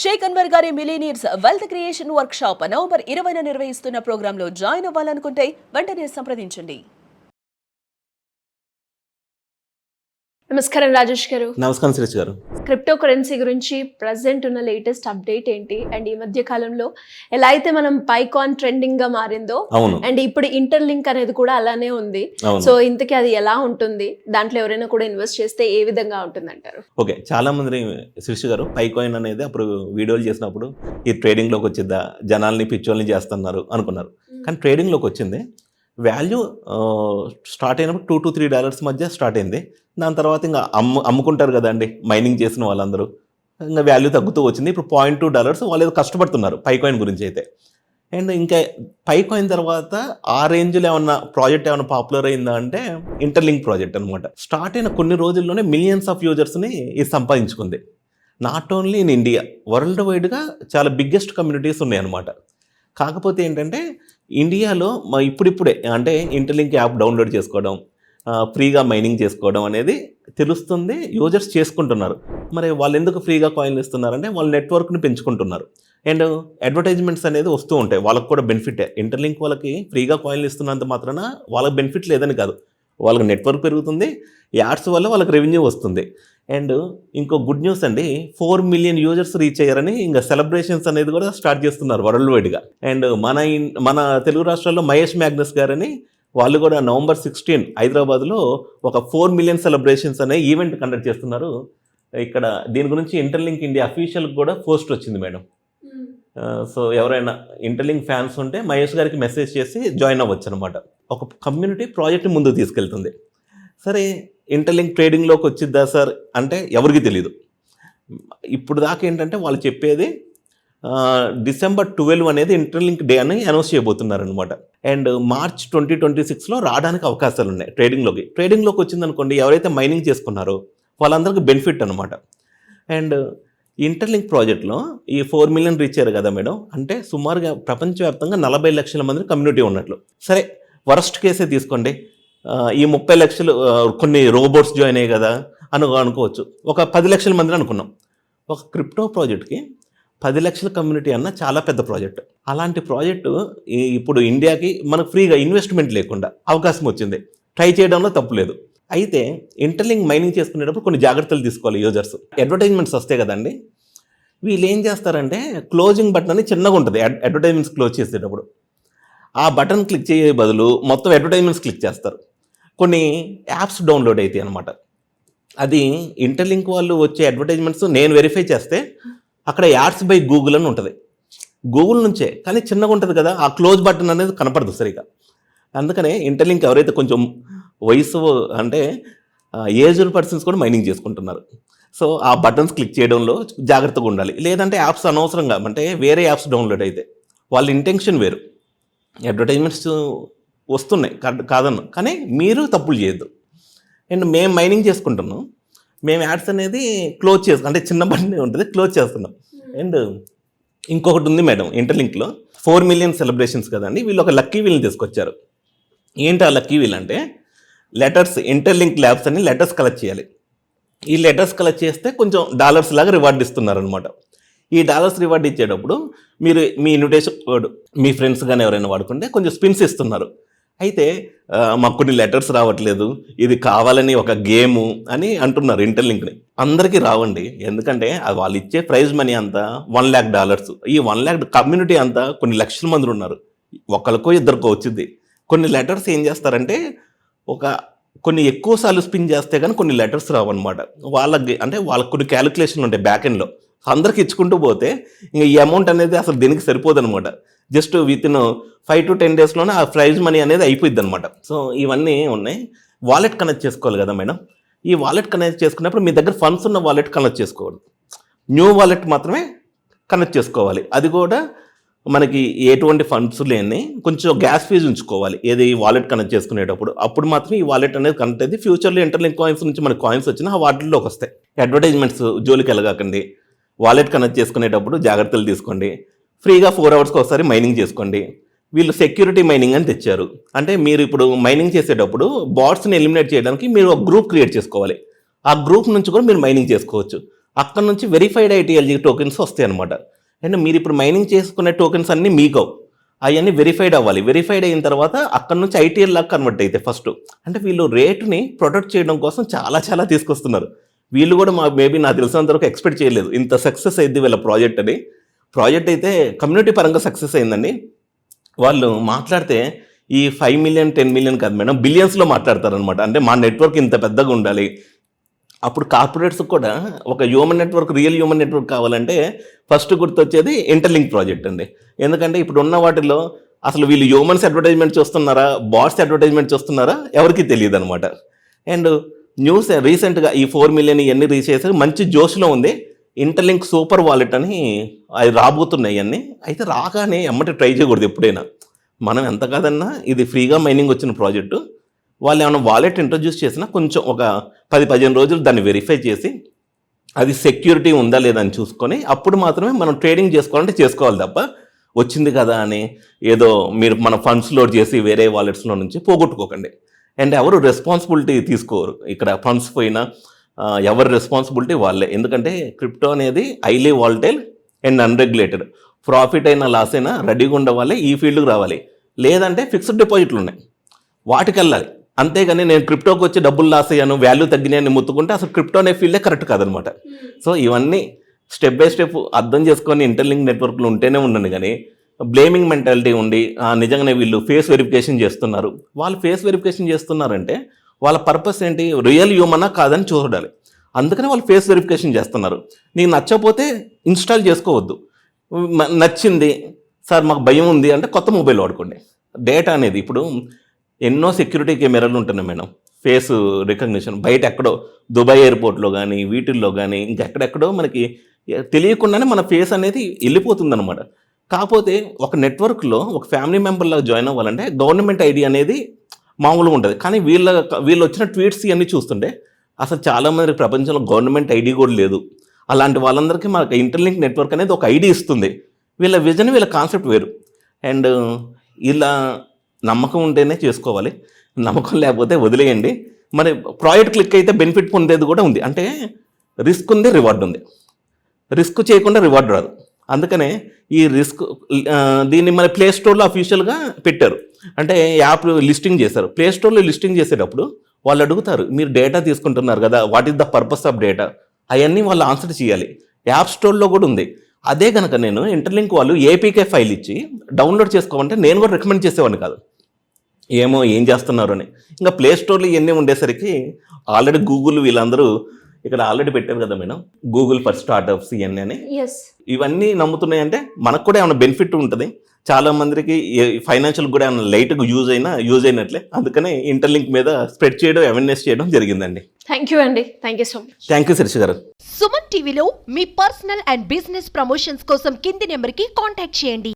షేక్ అన్వర్ గారి millionaires wealth creation workshop November 20న నిర్వహిస్తున్న ప్రోగ్రాంలో జాయిన్ అవ్వాలనుకుంటే వెంటనే సంప్రదించండి. నమస్కారం రాజేష్ గారు. నమస్కారం శ్రీష్ గారు. క్రిప్టో కరెన్సీ గురించి ప్రజెంట్ ఉన్న లేటెస్ట్ అప్డేట్ ఏంటి? అండ్ ఈ మధ్య కాలంలో ఎలా అయితే మనం పైకాన్ ట్రెండింగ్ గా మారిందో, అండ్ ఇప్పుడు ఇంటర్లింక్ అనేది కూడా అలానే ఉంది. సో ఇంతకీ అది ఎలా ఉంటుంది? దాంట్లో ఎవరైనా కూడా ఇన్వెస్ట్ చేస్తే ఏ విధంగా ఉంటుంది అంటారు? ఓకే, చాలా మంది శ్రీష్ గారు పైకాయిన్ అనేది అప్పుడు వీడియోలు చేసినప్పుడు ఈ ట్రేడింగ్ లోకి వచ్చిద్దా, జనాల్ని పిచ్చోల్ని చేస్తున్నారు అనుకున్నారు. కానీ ట్రేడింగ్ లోకి వచ్చింది. వాల్యూ స్టార్ట్ అయినప్పుడు $2 to $3 మధ్య స్టార్ట్ అయింది. దాని తర్వాత ఇంకా అమ్ముకుంటారు కదండి మైనింగ్ చేసిన వాళ్ళందరూ, ఇంకా వాల్యూ తగ్గుతూ వచ్చింది. ఇప్పుడు $0.2 వాళ్ళు ఏదో కష్టపడుతున్నారు పైకాయిన్ గురించి అయితే. అండ్ ఇంకా పైకాయిన్ తర్వాత ఆ రేంజ్లో ఏమన్నా ప్రాజెక్ట్ ఏమైనా పాపులర్ అయిందా అంటే ఇంటర్లింక్ ప్రాజెక్ట్ అనమాట. స్టార్ట్ అయిన కొన్ని రోజుల్లోనే మిలియన్స్ ఆఫ్ యూజర్స్ని ఇది సంపాదించుకుంది. Not only in India, world వైడ్గా చాలా బిగ్గెస్ట్ కమ్యూనిటీస్ ఉన్నాయన్నమాట. కాకపోతే ఏంటంటే ఇండియాలో ఇప్పుడిప్పుడే అంటే ఇంటర్లింక్ యాప్ డౌన్లోడ్ చేసుకోవడం, ఫ్రీగా మైనింగ్ చేసుకోవడం అనేది తెలుస్తుంది, యూజర్స్ చేసుకుంటున్నారు. మరి వాళ్ళు ఎందుకు ఫ్రీగా కాయిన్లు ఇస్తున్నారంటే వాళ్ళ నెట్వర్క్ని పెంచుకుంటున్నారు. అండ్ అడ్వర్టైజ్మెంట్స్ అనేది వస్తూ ఉంటాయి, వాళ్ళకి కూడా బెనిఫిటే. ఇంటర్లింక్ వాళ్ళకి ఫ్రీగా కాయిన్లు ఇస్తున్నంత మాత్రాన వాళ్ళకి బెనిఫిట్ లేదని కాదు, వాళ్ళకి నెట్వర్క్ పెరుగుతుంది, యాడ్స్ వల్ల వాళ్ళకి రెవెన్యూ వస్తుంది. అండ్ ఇంకో గుడ్ న్యూస్ అండి, 4 million యూజర్స్ రీచ్ అయ్యారని ఇంకా సెలబ్రేషన్స్ అనేది కూడా స్టార్ట్ చేస్తున్నారు వరల్డ్ వైడ్గా. అండ్ మన తెలుగు రాష్ట్రాల్లో మహేష్ మ్యాగ్నస్ గారని వాళ్ళు కూడా November 16 హైదరాబాద్లో ఒక 4 million సెలబ్రేషన్స్ అనే ఈవెంట్ కండక్ట్ చేస్తున్నారు. ఇక్కడ దీని గురించి ఇంటర్లింక్ ఇండియా అఫీషియల్ కూడా పోస్ట్ వచ్చింది మేడం. సో ఎవరైనా ఇంటర్లింక్ ఫ్యాన్స్ ఉంటే మహేష్ గారికి మెసేజ్ చేసి జాయిన్ అవ్వచ్చు అనమాట. ఒక కమ్యూనిటీ ప్రాజెక్ట్ని ముందుకు తీసుకెళ్తుంది. సరే, ఇంటర్లింక్ ట్రేడింగ్లోకి వచ్చిద్దా సార్ అంటే ఎవరికి తెలియదు. ఇప్పుడు దాకా ఏంటంటే వాళ్ళు చెప్పేది December 12 అనేది ఇంటర్లింక్ డే అని అనౌన్స్ చేయబోతున్నారనమాట. అండ్ March 2026లో రావడానికి అవకాశాలు ఉన్నాయి ట్రేడింగ్లోకి వచ్చిందనుకోండి, ఎవరైతే మైనింగ్ చేసుకున్నారో వాళ్ళందరికీ బెనిఫిట్ అనమాట. అండ్ ఇంటర్లింక్ ప్రాజెక్ట్లో ఈ 4 million రీచ్ అయ్యారు కదా మేడం, అంటే సుమారుగా ప్రపంచవ్యాప్తంగా 40 లక్షల మంది కమ్యూనిటీ ఉన్నట్లు. సరే, వరస్ట్ కేసే తీసుకోండి, ఈ 30 లక్షలు కొన్ని రోబోట్స్ జాయిన్ అయ్యాయి కదా అనుకోవచ్చు. ఒక 10 లక్షల మందిని అనుకున్నాం. ఒక క్రిప్టో ప్రాజెక్ట్కి 10 లక్షల కమ్యూనిటీ అన్న చాలా పెద్ద ప్రాజెక్ట్. అలాంటి ప్రాజెక్టు ఇప్పుడు ఇండియాకి మనకు ఫ్రీగా ఇన్వెస్ట్మెంట్ లేకుండా అవకాశం వచ్చింది. ట్రై చేయడంలో తప్పు లేదు. అయితే ఇంటర్లింక్ మైనింగ్ చేసుకునేటప్పుడు కొన్ని జాగ్రత్తలు తీసుకోవాలి యూజర్స్. అడ్వర్టైజ్మెంట్స్ వస్తాయి కదండి, వీళ్ళు ఏం చేస్తారంటే క్లోజింగ్ బటన్ అని చిన్నగా ఉంటుంది అడ్వర్టైజ్మెంట్స్ క్లోజ్ చేసేటప్పుడు. ఆ బటన్ క్లిక్ చేసే బదులు మొత్తం అడ్వర్టైజ్మెంట్స్ క్లిక్ చేస్తారు. కొన్ని యాప్స్ డౌన్లోడ్ అవుతాయి అనమాట. అది ఇంటర్లింక్ వాళ్ళు వచ్చే అడ్వర్టైజ్మెంట్స్ నేను వెరిఫై చేస్తే అక్కడ యాడ్స్ బై గూగుల్ అని ఉంటుంది, గూగుల్ నుంచే, కానీ చిన్నగా ఉంటుంది కదా, ఆ క్లోజ్ బటన్ అనేది కనపడదు సరిగా. అందుకనే ఇంటర్లింక్ ఎవరైతే కొంచెం వయసు అంటే ఏజ్డ్ పర్సన్స్ కూడా మైనింగ్ చేసుకుంటున్నారు. సో ఆ బటన్స్ క్లిక్ చేయడంలో జాగ్రత్తగా ఉండాలి. లేదంటే యాప్స్ అనవసరంగా అంటే వేరే యాప్స్ డౌన్లోడ్ అయితే వాళ్ళ ఇంటెన్షన్ వేరు. అడ్వర్టైజ్మెంట్స్ వస్తున్నాయి కాదన్న, కానీ మీరు తప్పులు చేయొద్దు. అండ్ మేము మైనింగ్ చేసుకుంటున్నాం, మేము యాడ్స్ అనేది క్లోజ్ చేస్తాం, అంటే చిన్న బండి ఉంటుంది క్లోజ్ చేస్తున్నాం. అండ్ ఇంకొకటి ఉంది మేడం, ఇంటర్లింక్లో 4 million సెలబ్రేషన్స్ కదండి, వీళ్ళు ఒక లక్కీ వీల్ని తీసుకొచ్చారు. ఏంటి ఆ లక్కీ వీల్ అంటే లెటర్స్, ఇంటర్లింక్ ల్యాబ్స్ అని లెటర్స్ కలెక్ట్ చేయాలి. ఈ లెటర్స్ కలెక్ట్ చేస్తే కొంచెం డాలర్స్ లాగా రివార్డ్ ఇస్తున్నారు అనమాట. ఈ డాలర్స్ రివార్డ్ ఇచ్చేటప్పుడు మీరు మీ ఇన్విటేషన్ కోడ్ మీ ఫ్రెండ్స్ కానీ ఎవరైనా వాడుకుంటే కొంచెం స్పిన్స్ ఇస్తున్నారు. అయితే మాకు కొన్ని లెటర్స్ రావట్లేదు, ఇది కావాలని ఒక గేము అని అంటున్నారు ఇంటర్లింక్ని. అందరికీ రావండి, ఎందుకంటే అది వాళ్ళు ఇచ్చే ప్రైజ్ మనీ అంతా $1 lakh. ఈ 1 lakh కమ్యూనిటీ అంతా కొన్ని లక్షల మంది ఉన్నారు, ఒకరికో ఇద్దరికో వచ్చింది. కొన్ని లెటర్స్ ఏం చేస్తారంటే కొన్ని ఎక్కువ సార్లు స్పిన్ చేస్తే కానీ కొన్ని లెటర్స్ రావన్నమాట. వాళ్ళకి కొన్ని క్యాలిక్యులేషన్లు ఉంటాయి బ్యాక్ ఎండ్లో. అందరికి ఇచ్చుకుంటూ పోతే ఇంకా ఈ అమౌంట్ అనేది అసలు దీనికి సరిపోదు అనమాట. జస్ట్ వితిన్ 5 to 10 daysలోనే ఆ ప్రైజ్ మనీ అనేది అయిపోయింది అనమాట. సో ఇవన్నీ ఉన్నాయి. వాలెట్ కనెక్ట్ చేసుకోవాలి కదా మేడం, ఈ వాలెట్ కనెక్ట్ చేసుకున్నప్పుడు మీ దగ్గర ఫండ్స్ ఉన్న వాలెట్ కనెక్ట్ చేసుకోవాలి, న్యూ వాలెట్ మాత్రమే కనెక్ట్ చేసుకోవాలి. అది కూడా మనకి ఎటువంటి ఫండ్స్ లేని కొంచెం గ్యాస్ ఫీజు ఉంచుకోవాలి ఏది వాలెట్ కనెక్ట్ చేసుకునేటప్పుడు. అప్పుడు మాత్రమే ఈ వాలెట్ అనేది కనెక్ట్ అయితే ఫ్యూచర్లో ఇంటర్లింక్ కాయిన్స్ నుంచి మనకి కాయిన్స్ వచ్చినా ఆ వాటిల్లోకి వస్తాయి. అడ్వర్టైజ్మెంట్స్ జోలికి వెళ్ళగాకండి, వాలెట్ కనెక్ట్ చేసుకునేటప్పుడు జాగ్రత్తలు తీసుకోండి. ఫ్రీగా 4 hours ఒకసారి మైనింగ్ చేసుకోండి. వీళ్ళు సెక్యూరిటీ మైనింగ్ అని తెచ్చారు, అంటే మీరు ఇప్పుడు మైనింగ్ చేసేటప్పుడు బాట్స్ని ఎలిమినేట్ చేయడానికి మీరు ఒక గ్రూప్ క్రియేట్ చేసుకోవాలి. ఆ గ్రూప్ నుంచి కూడా మీరు మైనింగ్ చేసుకోవచ్చు. అక్కడ నుంచి వెరిఫైడ్ ఐటీఎల్జీ టోకెన్స్ వస్తాయి అనమాట. అండ్ మీరు ఇప్పుడు మైనింగ్ చేసుకునే టోకెన్స్ అన్నీ మీకు అవన్నీ వెరిఫైడ్ అవ్వాలి. వెరిఫైడ్ అయిన తర్వాత అక్కడ నుంచి ఐటీఎల్ లాగా కన్వర్ట్ అయితే ఫస్ట్ అంటే వీళ్ళు రేటుని ప్రొటెక్ట్ చేయడం కోసం చాలా చాలా తీసుకొస్తున్నారు. వీళ్ళు కూడా మేబీ నాకు తెలిసినంత వరకు ఎక్స్పెక్ట్ చేయలేదు ఇంత సక్సెస్ అయింది వీళ్ళ ప్రాజెక్ట్ అని. ప్రాజెక్ట్ అయితే కమ్యూనిటీ పరంగా సక్సెస్ అయిందండి. వాళ్ళు మాట్లాడితే ఈ 5 million 10 million కాదు మేడం, బిలియన్స్లో మాట్లాడతారనమాట. అంటే మా నెట్వర్క్ ఇంత పెద్దగా ఉండాలి. అప్పుడు కార్పొరేట్స్ కూడా ఒక human network, real human network కావాలంటే ఫస్ట్ గుర్తొచ్చేది ఇంటర్లింక్ ప్రాజెక్ట్ అండి. ఎందుకంటే ఇప్పుడు ఉన్న వాటిలో అసలు వీళ్ళు హ్యూమన్స్ అడ్వర్టైజ్మెంట్ చూస్తున్నారా, బాట్స్ అడ్వర్టైజ్మెంట్ చూస్తున్నారా ఎవరికి తెలియదు అనమాట. అండ్ న్యూస్ రీసెంట్గా ఈ 4 million ఇవన్నీ రీచ్ చేసి మంచి జోష్లో ఉంది. ఇంటర్లింక్ సూపర్ వాలెట్ అని అవి రాబోతున్నాయి అన్నీ. అయితే రాగానే ఎమ్మటి ట్రై చేయకూడదు ఎప్పుడైనా. మనం ఎంత కాదన్నా ఇది ఫ్రీగా మైనింగ్ వచ్చిన ప్రాజెక్టు. వాళ్ళు ఏమైనా వాలెట్ ఇంట్రడ్యూస్ చేసినా కొంచెం ఒక 10-15 రోజులు దాన్ని వెరిఫై చేసి అది సెక్యూరిటీ ఉందా లేదా అని చూసుకొని అప్పుడు మాత్రమే మనం ట్రేడింగ్ చేసుకోవాలంటే చేసుకోవాలి తప్ప వచ్చింది కదా అని ఏదో మీరు మన ఫండ్స్ లోడ్ చేసి వేరే వాలెట్స్లో నుంచి పోగొట్టుకోకండి. అండ్ ఎవరు రెస్పాన్సిబిలిటీ తీసుకోరు. ఇక్కడ ఫండ్స్ పోయినా ఎవరి రెస్పాన్సిబిలిటీ వాళ్ళే. ఎందుకంటే క్రిప్టో అనేది highly volatile and unregulated. Profit అయినా లాస్ అయినా రెడీగా ఉండే వాళ్ళే ఈ ఫీల్డ్కి రావాలి. లేదంటే ఫిక్స్డ్ డిపాజిట్లు ఉన్నాయి వాటికి వెళ్ళాలి. అంతేగాని నేను క్రిప్టోకి వచ్చి డబ్బులు లాస్ అయ్యాను, వాల్యూ తగ్గినాయని ముత్తుకుంటే అసలు క్రిప్టో అనే ఫీల్డే కరెక్ట్ కాదనమాట. సో ఇవన్నీ స్టెప్ బై స్టెప్ అర్థం చేసుకొని ఇంటర్లింక్ నెట్వర్క్లు ఉంటేనే ఉండండి. కానీ బ్లేమింగ్ మెంటాలిటీ ఉండి నిజంగానే వీళ్ళు ఫేస్ వెరిఫికేషన్ చేస్తున్నారు. వాళ్ళు ఫేస్ వెరిఫికేషన్ చేస్తున్నారంటే వాళ్ళ పర్పస్ ఏంటి, రియల్ హ్యూమనా కాదని చూడాలి. అందుకని వాళ్ళు ఫేస్ వెరిఫికేషన్ చేస్తున్నారు. నీకు నచ్చకపోతే ఇన్స్టాల్ చేసుకోవద్దు. నచ్చింది సార్ మాకు భయం ఉంది అంటే కొత్త మొబైల్ వాడుకోండి. డేటా అనేది ఇప్పుడు ఎన్నో సెక్యూరిటీ కెమెరాలు ఉంటున్నాయి మేడం, ఫేస్ రికగ్నిషన్. బయట ఎక్కడో దుబాయ్ ఎయిర్పోర్ట్లో కానీ వీటిల్లో కానీ ఇంకెక్కడెక్కడో మనకి తెలియకుండానే మన ఫేస్ అనేది వెళ్ళిపోతుందన్నమాట. కాకపోతే ఒక నెట్వర్క్లో ఒక ఫ్యామిలీ మెంబర్లా జాయిన్ అవ్వాలంటే గవర్నమెంట్ ఐడి అనేది మామూలుగా ఉంటుంది. కానీ వీళ్ళు వచ్చిన ట్వీట్స్ ఇవన్నీ చూస్తుంటే అసలు చాలామంది ప్రపంచంలో గవర్నమెంట్ ఐడి కూడా లేదు. అలాంటి వాళ్ళందరికీ మనకు ఇంటర్లింక్ నెట్వర్క్ అనేది ఒక ఐడి ఇస్తుంది. వీళ్ళ విజన్, వీళ్ళ కాన్సెప్ట్ వేరు. అండ్ ఇలా నమ్మకం ఉంటేనే చేసుకోవాలి, నమ్మకం లేకపోతే వదిలేయండి. మరి ప్రాజెక్ట్ క్లిక్ అయితే బెనిఫిట్ పొందేది కూడా ఉంది. అంటే రిస్క్ ఉంది, రివార్డ్ ఉంది. రిస్క్ చేయకుండా రివార్డ్ రాదు. అందుకనే ఈ రిస్క్ దీన్ని మన ప్లే స్టోర్లో అఫీషియల్గా పెట్టారు. అంటే యాప్ లిస్టింగ్ చేశారు. ప్లే స్టోర్లో లిస్టింగ్ చేసేటప్పుడు వాళ్ళు అడుగుతారు, మీరు డేటా తీసుకుంటున్నారు కదా, what is the purpose of data, అవన్నీ వాళ్ళు ఆన్సర్ చేయాలి. యాప్ స్టోర్లో కూడా ఉంది. అదే కనుక నేను ఇంటర్లింక్ వాళ్ళు ఏపీకే ఫైల్ ఇచ్చి డౌన్లోడ్ చేసుకోవాలంటే నేను కూడా రికమెండ్ చేసేవాడిని కాదు. ఏమో ఏం చేస్తున్నారు అని. ఇంకా ప్లే స్టోర్లో ఇవన్నీ ఉండేసరికి ఆల్రెడీ గూగుల్ వీళ్ళందరూ ఇక్కడ ఆల్రెడీ పెట్టారు కదా మేడం, గూగుల్ ఫర్ స్టార్టప్స్ ఇవన్నీ అని. ఇవన్నీ నమ్ముతున్నాయంటే మనకు కూడా ఏమైనా బెనిఫిట్ ఉంటుంది. చాలా మందికి ఫైనాన్షియల్ కూడా ఏమైనా లైట్గా యూజ్ అయినట్లే. అందుకనే ఇంటర్లింక్ మీద స్ప్రెడ్ చేయడం, అవేర్నెస్ చేయడం జరిగిందండి. థ్యాంక్ యూ అండి, thank you so much. Thank you Shirisha గారు. సుమన్ టీవీలో మీ పర్సనల్ అండ్ బిజినెస్ ప్రమోషన్స్ కోసం కింది నెంబర్కి కాంటాక్ట్ చేయండి.